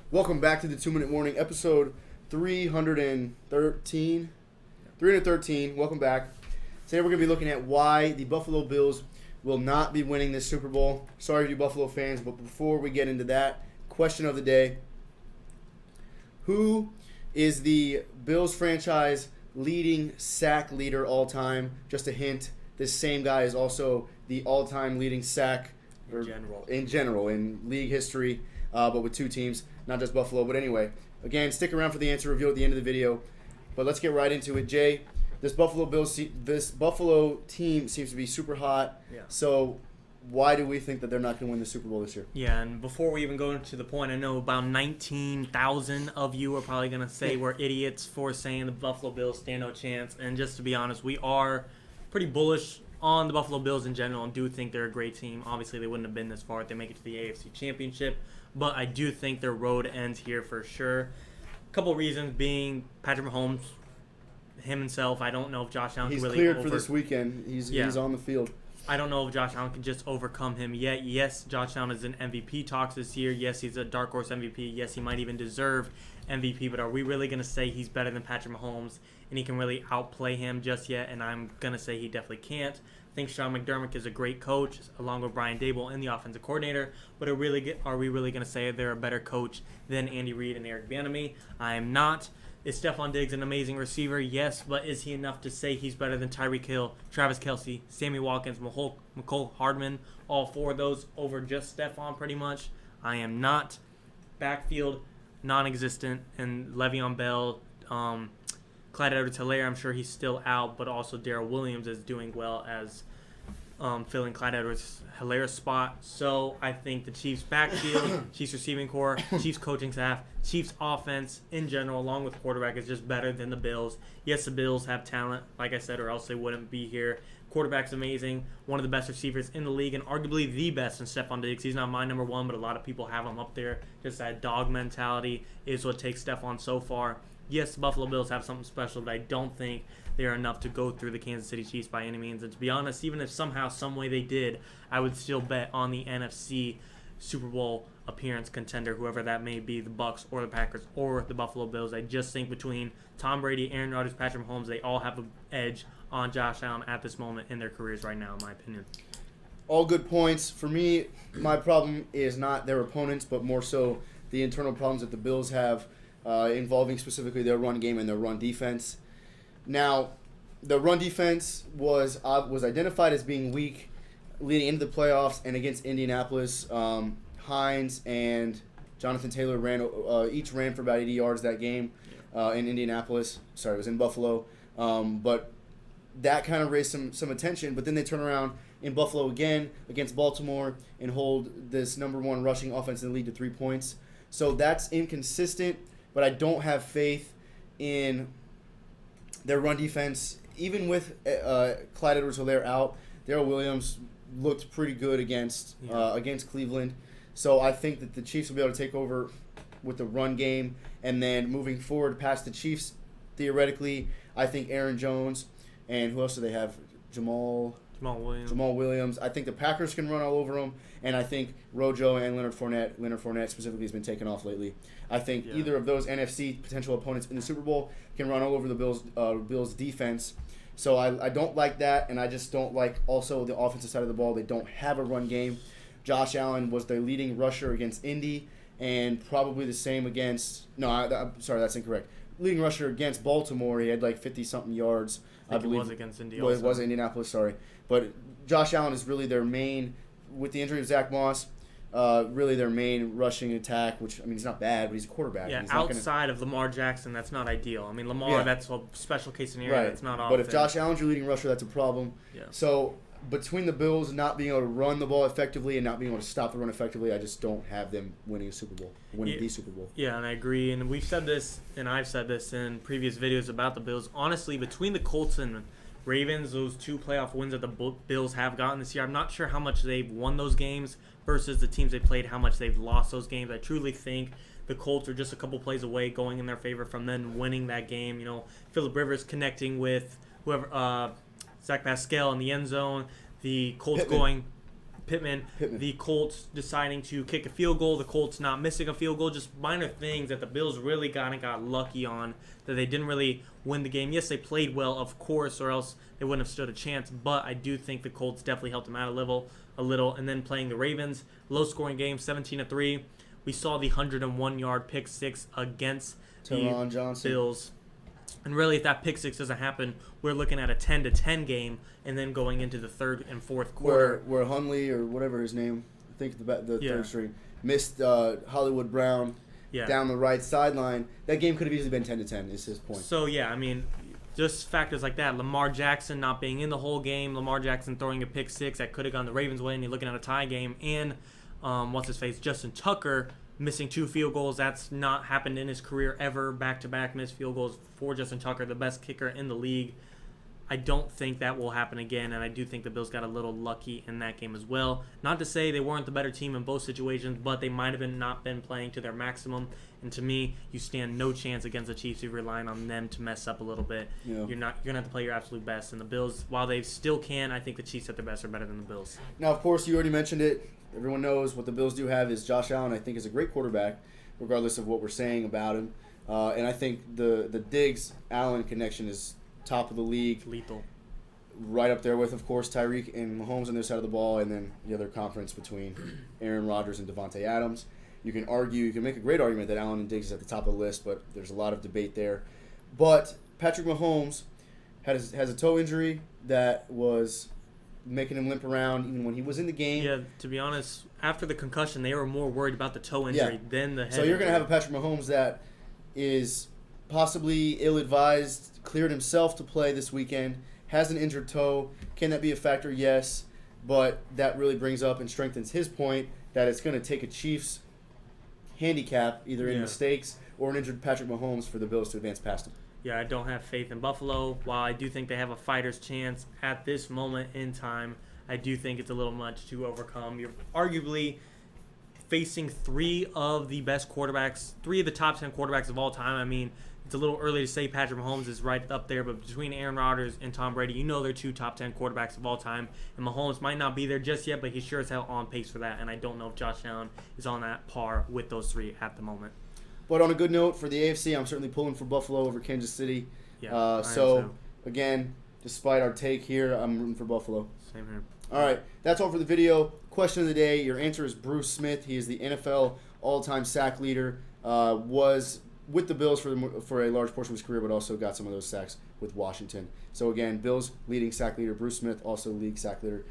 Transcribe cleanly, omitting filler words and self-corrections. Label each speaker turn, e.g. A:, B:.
A: Welcome back to the 2-Minute Warning, episode 313. 313. Welcome back. Today we're going to be looking at why the Buffalo Bills will not be winning this Super Bowl. Sorry to you Buffalo fans, but before we get into that, question of the day. Who is the Bills franchise leading sack leader all time? Just a hint, this same guy is also the all-time leading sack in general in league history, but with two teams, not just Buffalo. But anyway, again, stick around for the answer reveal at the end of the video. But let's get right into it. Jay, this Buffalo team seems to be super hot.
B: Yeah.
A: So why do we think that they're not going to win the Super Bowl this year?
B: Yeah, and before we even go into the point, I know about 19,000 of you are probably going to say we're idiots for saying the Buffalo Bills stand no chance. And just to be honest, we are pretty bullish on the Buffalo Bills in general and do think they're a great team. Obviously, they wouldn't have been this far if they make it to the AFC Championship. But I do think their road ends here for sure. A couple reasons being Patrick Mahomes, himself. I don't know if Josh Allen
A: He's
B: can really
A: cleared for this weekend. He's on the field.
B: I don't know if Josh Allen can just overcome him yet. Yes, Josh Allen is in MVP talks this year. Yes, he's a dark horse MVP. Yes, he might even deserve MVP. But are we really going to say he's better than Patrick Mahomes and he can really outplay him just yet? And I'm going to say he definitely can't. I think Sean McDermott is a great coach, along with Brian Daboll and the offensive coordinator. But are we really going to say they're a better coach than Andy Reid and Eric Bieniemy? I am not. Is Stefon Diggs an amazing receiver? Yes, but is he enough to say he's better than Tyreek Hill, Travis Kelce, Sammy Watkins, Mecole Hardman, all four of those over just Stefon pretty much? I am not. Backfield, non-existent, and Le'Veon Bell, Clyde Edwards-Helaire, I'm sure he's still out, but also Darrell Williams is doing well as filling Clyde Edwards-Helaire's spot. So I think the Chiefs' backfield, Chiefs' receiving core, Chiefs' coaching staff, Chiefs' offense in general, along with quarterback, is just better than the Bills. Yes, the Bills have talent, like I said, or else they wouldn't be here. Quarterback's amazing, one of the best receivers in the league, and arguably the best in Stefon Diggs. He's not my number one, but a lot of people have him up there. Just that dog mentality is what takes Stefon so far. Yes, the Buffalo Bills have something special, but I don't think they are enough to go through the Kansas City Chiefs by any means. And to be honest, even if somehow, some way they did, I would still bet on the NFC Super Bowl appearance contender, whoever that may be, the Bucs or the Packers or the Buffalo Bills. I just think between Tom Brady, Aaron Rodgers, Patrick Mahomes, they all have an edge on Josh Allen at this moment in their careers right now, in my opinion.
A: All good points. For me, my problem is not their opponents, but more so the internal problems that the Bills have involving specifically their run game and their run defense. Now, the run defense was identified as being weak leading into the playoffs and against Indianapolis. Hines and Jonathan Taylor each ran for about 80 yards that game in Indianapolis. Sorry, it was in Buffalo. But that kind of raised some attention. But then they turn around in Buffalo again against Baltimore and hold this number one rushing offense in the lead to 3 points. So that's inconsistent, but I don't have faith in their run defense. Even with Clyde Edwards-Helaire out, Darrell Williams looked pretty good against Cleveland. So I think that the Chiefs will be able to take over with the run game. And then moving forward past the Chiefs, theoretically, I think Aaron Jones and who else do they have? Jamal Williams. I think the Packers can run all over them, and I think Rojo and Leonard Fournette specifically has been taken off lately. I think either of those NFC potential opponents in the Super Bowl can run all over the Bills defense. So I don't like that, and I just don't like also the offensive side of the ball. They don't have a run game. Josh Allen was their leading rusher against Indy, and probably the same against I'm sorry, that's incorrect. Leading rusher against Baltimore, he had like 50-something yards.
B: I believe it was against Indy.
A: Well, it was Indianapolis, sorry. But Josh Allen is really their main, with the injury of Zach Moss, really their main rushing attack, which, I mean, he's not bad, but he's a quarterback.
B: Yeah, outside of Lamar Jackson, that's not ideal. I mean, Lamar, that's a special case scenario. Right. That's not often.
A: But if Josh Allen's your leading rusher, that's a problem.
B: Yeah.
A: So between the Bills not being able to run the ball effectively and not being able to stop the run effectively, I just don't have them winning the Super Bowl.
B: Yeah, and I agree. And we've said this, and I've said this in previous videos about the Bills. Honestly, between the Colts and Ravens, those two playoff wins that the Bills have gotten this year, I'm not sure how much they've won those games versus the teams they played, how much they've lost those games. I truly think the Colts are just a couple plays away going in their favor from then winning that game. You know, Phillip Rivers connecting with whoever Zach Pascal in the end zone. The Colts Pittman. The Colts deciding to kick a field goal, the Colts not missing a field goal, just minor things that the Bills really got lucky on, that they didn't really win the game. Yes, they played well, of course, or else they wouldn't have stood a chance, but I do think the Colts definitely helped them out a little. And then playing the Ravens, low-scoring game, 17-3. We saw the 101-yard pick six against the Bills. And really, if that pick six doesn't happen, we're looking at a 10-10 game, and then going into the third and fourth quarter.
A: Where Hundley, or whatever his name, I think the third string, missed Hollywood Brown down the right sideline. That game could have easily been 10-10, is his point.
B: So, yeah, I mean, just factors like that. Lamar Jackson not being in the whole game. Lamar Jackson throwing a pick six that could have gone the Ravens' way, and you're looking at a tie game. And, Justin Tucker missing 2 field goals. That's not happened in his career ever. Back-to-back missed field goals for Justin Tucker, the best kicker in the league. I don't think that will happen again, and I do think the Bills got a little lucky in that game as well. Not to say they weren't the better team in both situations, but they might have not been playing to their maximum. And to me, you stand no chance against the Chiefs if you're relying on them to mess up a little bit.
A: Yeah.
B: You're gonna have to play your absolute best. And the Bills, while they still can, I think the Chiefs at their best are better than the Bills.
A: Now, of course, you already mentioned it. Everyone knows what the Bills do have is Josh Allen. I think is a great quarterback, regardless of what we're saying about him. And I think the Diggs-Allen connection is top of the league.
B: Lethal.
A: Right up there with, of course, Tyreek and Mahomes on their side of the ball, and then the other conference between Aaron Rodgers and Devontae Adams. You can make a great argument that Allen and Diggs is at the top of the list, but there's a lot of debate there. But Patrick Mahomes has a toe injury that was making him limp around even when he was in the game.
B: Yeah, to be honest, after the concussion, they were more worried about the toe injury than the head
A: So you're going to
B: injury.
A: have a Patrick Mahomes that is possibly ill-advised, cleared himself to play this weekend, has an injured toe. Can that be a factor? Yes. But that really brings up and strengthens his point that it's going to take a Chiefs handicap, either in mistakes or an injured Patrick Mahomes, for the Bills to advance past him.
B: Yeah, I don't have faith in Buffalo. While I do think they have a fighter's chance at this moment in time, I do think it's a little much to overcome. You're arguably facing 3 of the best quarterbacks, 3 of the top 10 quarterbacks of all time. I mean, it's a little early to say Patrick Mahomes is right up there, but between Aaron Rodgers and Tom Brady, they're 2 top 10 quarterbacks of all time. And Mahomes might not be there just yet, but he's sure as hell on pace for that. And I don't know if Josh Allen is on that par with those 3 at the moment.
A: But on a good note for the AFC, I'm certainly pulling for Buffalo over Kansas City.
B: Yeah,
A: so, again, despite our take here, I'm rooting for Buffalo.
B: Same here.
A: All right, that's all for the video. Question of the day, your answer is Bruce Smith. He is the NFL all-time sack leader. Was with the Bills for a large portion of his career, but also got some of those sacks with Washington. So, again, Bills leading sack leader Bruce Smith, also league sack leader